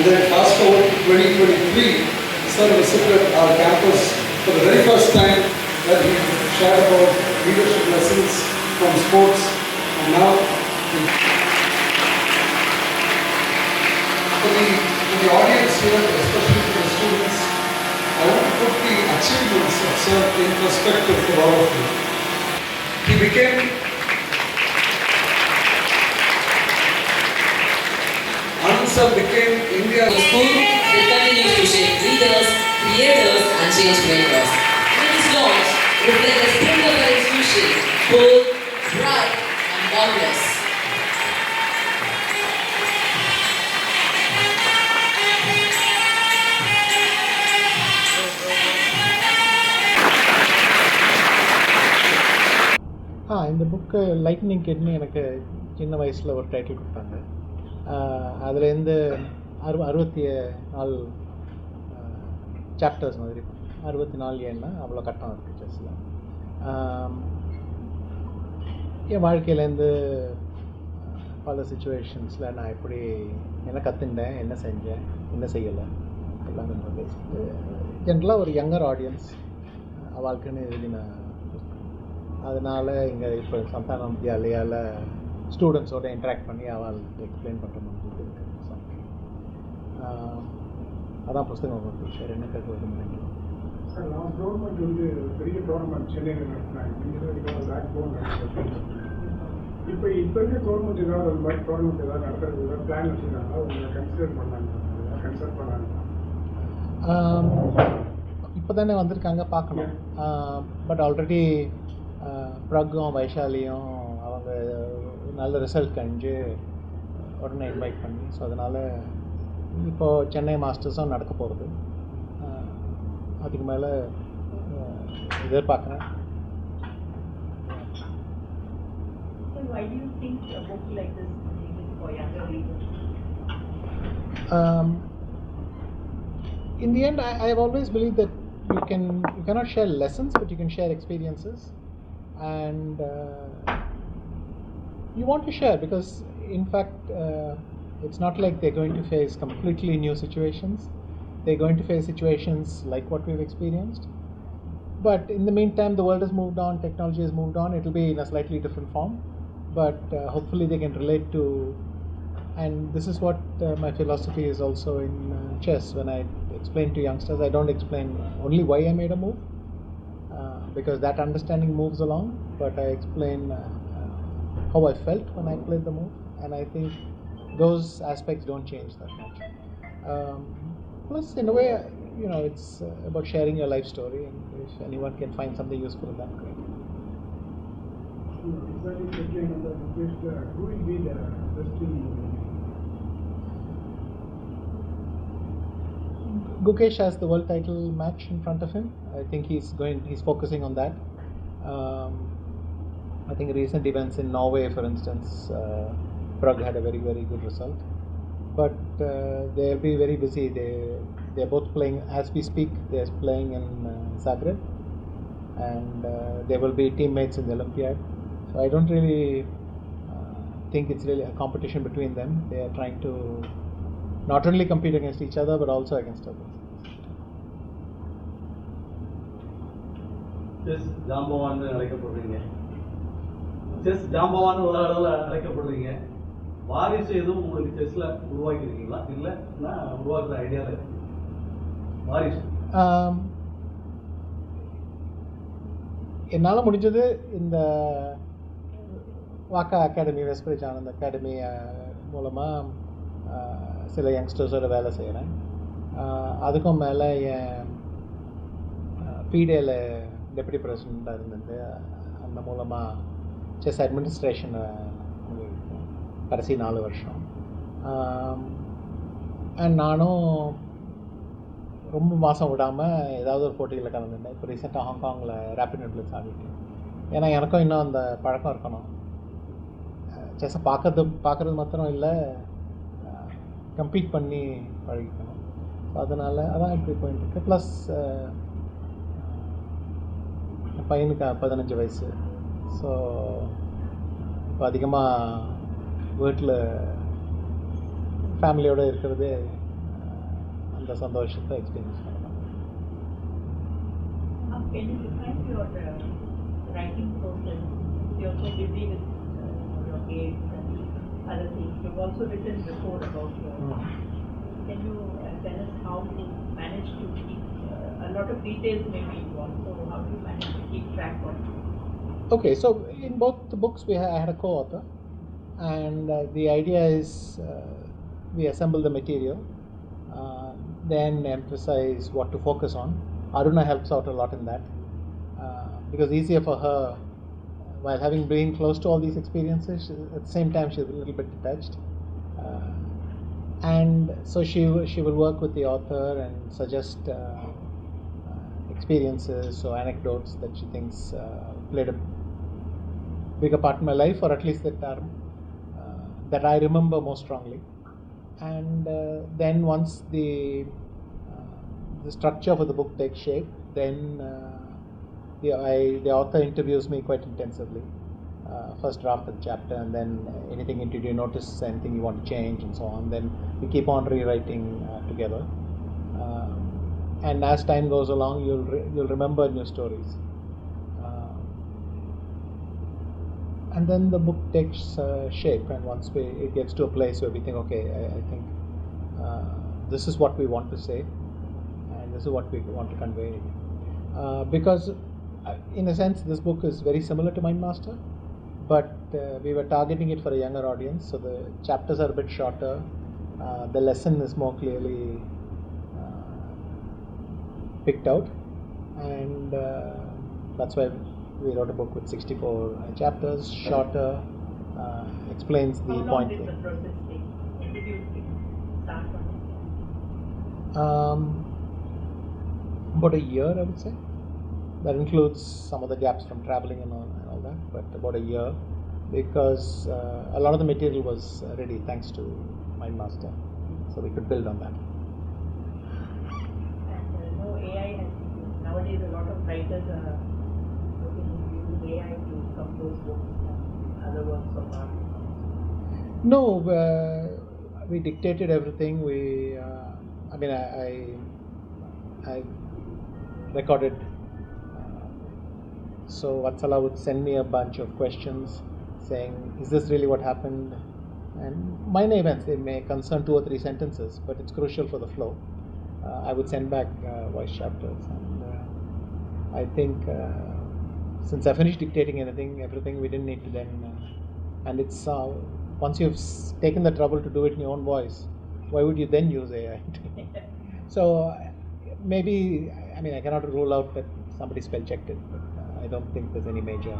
then fast forward to 2023, sir visited our campus for the very first time that he shared about leadership lessons from sports. And now, for the audience here, especially for the students, I want to put the achievements of sir in perspective for all of you. He became Anand became India's school that continues to shape leaders, creators, and change makers. In its launch, reflect the spirit of our institution, bold, bright, and boundless. இந்த book lightning kidney எனக்கு சின்ன வயசில் ஒரு title கொடுத்தாங்க. அதுலேருந்து 64 chapters மாதிரி 64 ஏன்னா அவ்வளோ கட்டம் இருக்குது செஸ்ஸில். என் வாழ்க்கையிலேருந்து பல சுச்சுவேஷன்ஸில் நான் எப்படி என்ன கற்றுண்டேன், என்ன செஞ்சேன், என்ன செய்யலை எல்லாமே நம்ம பேசிட்டு ஜென்ரலாக ஒரு யங்கர் ஆடியன்ஸ் வாழ்க்கைன்னு எழுதின அதனால் இங்கே இப்போ சந்தானம் வித்யாலயாவில் ஸ்டூடெண்ட்ஸோடு இன்ட்ராக்ட் பண்ணி அவள் எக்ஸ்பிளைன் பண்ணுற மாதிரி இருக்குது. அதான் புஸ்தகம் உங்களுக்கு சார் என்ன கேட்க விரும்புகிறீங்க சார்? நான் கவர்மெண்ட் வந்து பெரிய டோர்னமெண்ட் சென்னையில் நடத்தினாங்க. இப்போ இருக்க கவர்மெண்ட் ஏதாவது ஒரு மாதிரி டோர்னமெண்ட் ஏதாவது நடத்துறது ஏதாவது பிளான் வச்சுருக்காங்களா? உங்களை கன்சிடர் பண்ணாங்க? இப்போ தானே வந்திருக்காங்க, பார்க்கணும். பட் ஆல்ரெடி ப்ரக்கும் வைஷாலியும் அவங்க நல்ல ரிசல்ட் கழிஞ்சு உடனே இன்வைட் பண்ணி, ஸோ அதனால் இப்போது சென்னை மாஸ்டர்ஸும் நடக்க போகிறது. அதுக்கு மேலே எதிர்பார்க்குறேன். In the end, I have always believed that you cannot share lessons, but you can share experiences, and you want to share because, in fact, it's not like they're going to face completely new situations. They're going to face situations like what we've experienced. But in the meantime, the world has moved on, technology has moved on. It'll be in a slightly different form, but hopefully they can relate to. And this is what my philosophy is also in chess. When I explain to youngsters, I don't explain only why I made a move, because that understanding moves along, but I explain how I felt when I played the move, and I think those aspects don't change that much. Plus, in a way, it's about sharing your life story, and if anyone can find something useful in that, great. Who will be the best in Gukesh has the world title match in front of him. I think he's focusing on that. I think recent events in Norway, for instance, Prag had a very, very good result. But they'll be very busy. They're both playing, as we speak, they're playing in Zagreb. And they will be teammates in the Olympiad. So I don't really think it's really a competition between them. They are trying to not only compete against each other, but also against others. Chess ஜாம்பவான்னு அழைக்கப்படுறீங்க. Chess ஜாம்பவான்னு ஒரு அளவில் அழைக்கப்படுறீங்க. வாரிசு எதுவும் உங்களுக்கு செஸ்ஸில் உருவாக்கியிருக்கீங்களா? இல்லைன்னா உருவாக்குற ஐடியாவில் இருக்கு வாரிசு? என்னால் முடிஞ்சது இந்த வாக்கா அகாடமி, வெஸ்பரிச் ஆனந்த் அகாடமி மூலமாக சில யங்ஸ்டர்ஸோட வேலை செய்கிறேன். அதுக்கும் மேலே என் பிடிஏல டெப்யூட்டி பிரசிடெண்ட்டாக இருந்தது. அந்த மூலமாக செஸ் அட்மினிஸ்ட்ரேஷனை கடைசி 4 வருஷம். அண்ட் நானும் ரொம்ப மாதம் விடாமல் ஏதாவது ஒரு போட்டிகளில் கலந்துட்டேன். இப்போ ரீசெண்டாக ஹாங்காங்கில் ரேபிட் நெட்ஃப்ளிக்ஸ் ஆடிட்டேன். ஏன்னா எனக்கும் இன்னும் அந்த பழக்கம் இருக்கணும். செஸ்ஸை பார்க்குறது மாத்திரம் இல்லை, கம்ப்ளீட் பண்ணி பழகிக்கணும். ஸோ அதனால் அதான் இப்படி போயிட்டுருக்கு. ப்ளஸ் என் பையனுக்கு 15 வயசு. ஸோ இப்போ அதிகமாக வீட்டில் ஃபேமிலியோடு இருக்கிறது அந்த சந்தோஷத்தை எக்ஸ்பீரியன்ஸ் பண்ணலாம். Can you define your writing process? You're so busy with your aids and other things. You've also written before about your. Can you tell us how you manage to keep a lot of details may be involved? So how do you manage to keep track of? Okay, so in both the books I had a co-author, and the idea is we assemble the material, then emphasize what to focus on. Aruna helps out a lot in that because it's easier for her, while having been close to all these experiences, at the same time she's a little bit detached, and so she will work with the author and suggest experiences or anecdotes that she thinks played a bigger part in my life, or at least that I remember most strongly. And then once the structure for the book takes shape, then the author interviews me quite intensively. First draft of the chapter, and then anything did you notice anything you want to change, and so on. Then we keep on rewriting together. And as time goes along, you'll remember new stories. And then the book takes shape, and once it gets to a place where we think, okay, I think this is what we want to say, and this is what we want to convey. Because in a sense, this book is very similar to Mindmaster, but we were targeting it for a younger audience, so the chapters are a bit shorter. The lesson is more clearly picked out, and that's why we wrote a book with 64 chapters, shorter, explains the How point. long did the process take? When did you start on it? About a year, I would say. That includes some of the gaps from traveling and all that, but about a year, because a lot of the material was ready thanks to Mindmaster, so we could build on that. And no AI has nowadays a lot of writers are looking to use AI to compose books and other works of art. No, we dictated everything. I recorded. So Vatsala would send me a bunch of questions saying, is this really what happened? And minor events, they may concern 2 or 3 sentences, but it's crucial for the flow. I would send back voice chapters, and I think since I finished dictating everything, we didn't need to then, and it's once you've taken the trouble to do it in your own voice, why would you then use AI? So maybe, I cannot rule out that somebody spell checked it, but I don't think there's any major.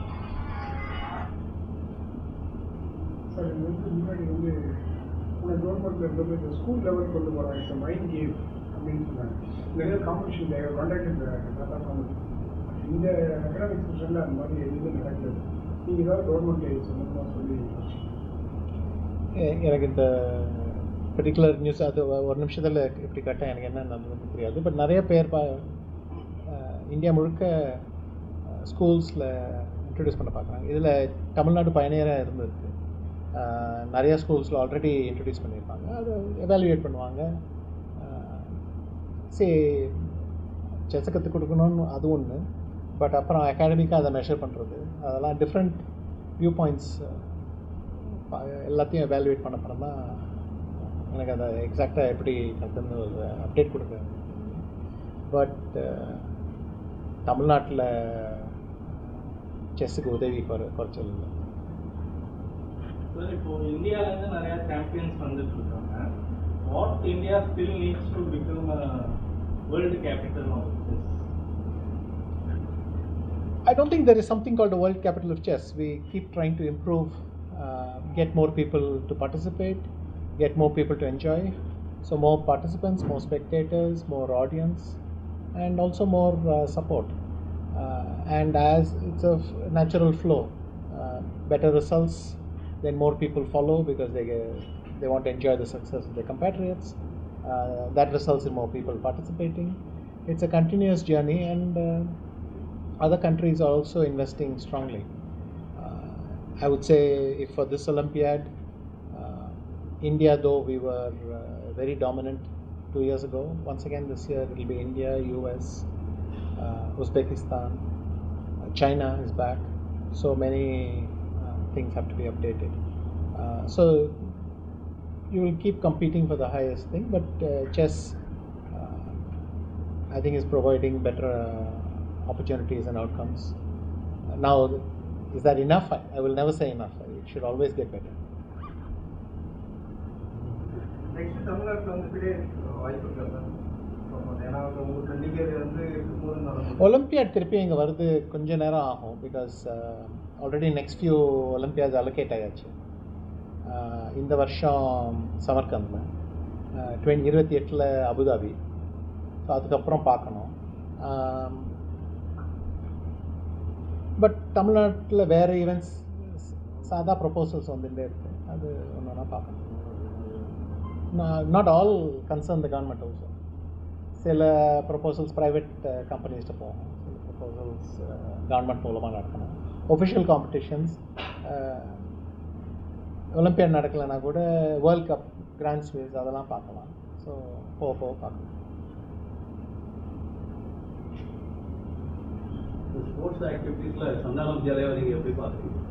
Sir இது முன்னாடி உங்கள் கவர்மெண்ட்ல இருந்தது இந்த school level கொண்டு போகிறாங்க இந்த mind game அப்படின்னு சொன்னாங்க. நிறைய காம்படிஷன் கான்டாக்ட் டாட்டா காம்படிஷன் இந்த அகாடமிக் செக்ஷனில் அந்த மாதிரி எதுவுமே நடக்குது. நீங்கள் ஏதாவது கவர்மெண்ட் சம்மந்தமாக சொல்லி எனக்கு இந்த பர்டிகுலர் நியூஸ் அது ஒரு நிமிஷத்தில் எப்படி கேட்டால் எனக்கு என்ன நடந்ததுன்னு தெரியாது. பட் நிறைய பேர் இந்தியா முழுக்க ஸ்கூல்ஸில் இன்ட்ரடியூஸ் பண்ண பார்க்குறாங்க. இதில் தமிழ்நாடு பயணியராக இருந்திருக்கு. நிறைய ஸ்கூல்ஸில் ஆல்ரெடி இன்ட்ரடியூஸ் பண்ணியிருப்பாங்க. அதை எவாலுவேட் பண்ணுவாங்க. செஸ்ஸை கற்றுக் கொடுக்கணும்னு அது ஒன்று, பட் அப்புறம் அகாடமிக்காக அதை மெஷர் பண்ணுறது, அதெல்லாம் டிஃப்ரெண்ட் வியூ பாயிண்ட்ஸ் எல்லாத்தையும் எவாலுவேட் பண்ண அப்புறம் தான் எனக்கு அதை எக்ஸாக்டாக எப்படி கற்றுன்னு ஒரு அப்டேட் கொடுக்க. பட் தமிழ்நாட்டில் செஸ்ஸுக்கு உதவி குறைச்சல் இல்லை. இப்போ இந்தியாவிலேருந்து நிறையா சாம்பியன்ஸ் வந்துட்டு இருக்காங்க. What India still needs to become world capital of chess? I don't think there is something called a world capital of chess. We keep trying to improve, get more people to participate, get more people to enjoy. So more participants, more spectators, more audience, and also more support. And as it's a natural flow, better results, then more people follow because they want to enjoy the success of their compatriots. That results in more people participating. It's a continuous journey, and other countries are also investing strongly. I would say if for this Olympiad, India, though we were very dominant to 2 years ago. Once again this year it will be India, US, Uzbekistan, China is back. So many things have to be updated. So you will keep competing for the highest thing, but chess I think is providing better opportunities and outcomes. Now, is that enough? I will never say enough. It should always get better. Next தமிழ்நாட்டில் வந்து பெரிய வாய்ப்பு இருக்கா sir? ஏன்னா உங்களுக்கு நீங்கள் வந்து இருக்கும்போது நடக்கும். ஒலிம்பியாட் திருப்பி இங்கே வருது கொஞ்ச நேரம் ஆகும். Because already next few olympiads allocate ஆயாச்சு. இந்த வருஷம் சமர்கந்தில் 2028 அபுதாபி. ஸோ அதுக்கப்புறம் பார்க்கணும். பட் தமிழ்நாட்டில் வேறு ஈவெண்ட்ஸ் சாதா ப்ரொபோசல்ஸ் வந்துட்டே இருக்கு. அது ஒன்று ஒன்றா பார்க்கணும். Not all concern the government also. சில ப்ரொபோசல்ஸ் ப்ரைவேட் கம்பெனிஸ்ட்டு போகணும், சில ப்ரொபோசல்ஸ் கவர்மெண்ட் மூலமாக நடக்கணும். ஒஃபிஷியல் காம்படிஷன்ஸ் ஒலிம்பியாட் நடக்கலைன்னா கூட வேர்ல்ட் கப், கிராண்ட் ஸ்வீஸ் அதெல்லாம் பார்க்கலாம். ஸோ போக போக பார்க்கலாம். ஸ்போர்ட்ஸ் ஆக்டிவிட்டீஸில் சந்தானம் ஜாலியாக நீங்கள் எப்படி பார்க்குறீங்க?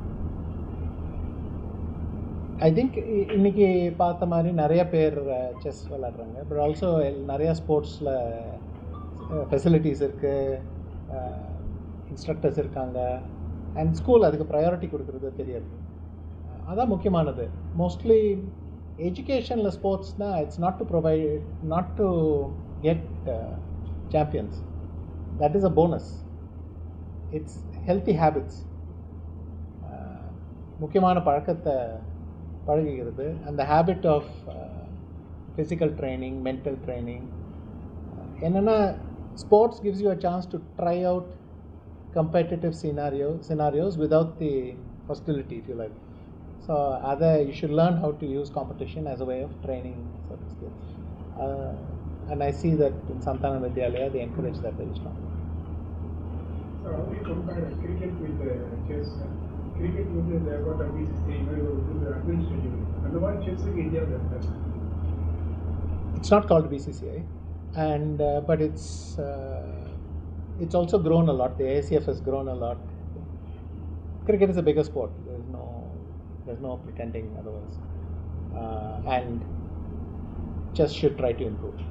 ஐ திங்க் இன்னைக்கு பார்த்த மாதிரி நிறைய பேர் செஸ் விளையாடுறாங்க. பட் ஆல்சோ நிறையா ஸ்போர்ட்ஸில் ஃபெசிலிட்டிஸ் இருக்குது, இன்ஸ்ட்ரக்டர்ஸ் இருக்காங்க, அண்ட் ஸ்கூல் அதுக்கு ப்ரையாரிட்டி கொடுக்குறது தெரியாது. அதான் முக்கியமானது. மோஸ்ட்லி எஜுகேஷனில் ஸ்போர்ட்ஸ்னால் it's not to get champions. That is a bonus. It's healthy habits. முக்கியமான பழக்கத்தை பழகுகிறது. அந்த habit of physical training, mental training. என்னென்னா sports gives you a chance to try out competitive scenarios without the hostility, if you like. So you should learn how to use competition as a way of training certain skills. And I see that in Santana Vidyalaya they encourage that very strongly. So how do you compare cricket with chess? Cricket with the what are BCCI, the administrative, and the one chess in India that. It's not called BCCI, and but it's also grown a lot. The ACF has grown a lot. Cricket is a bigger sport. There's no pretending otherwise. And chess should try to improve.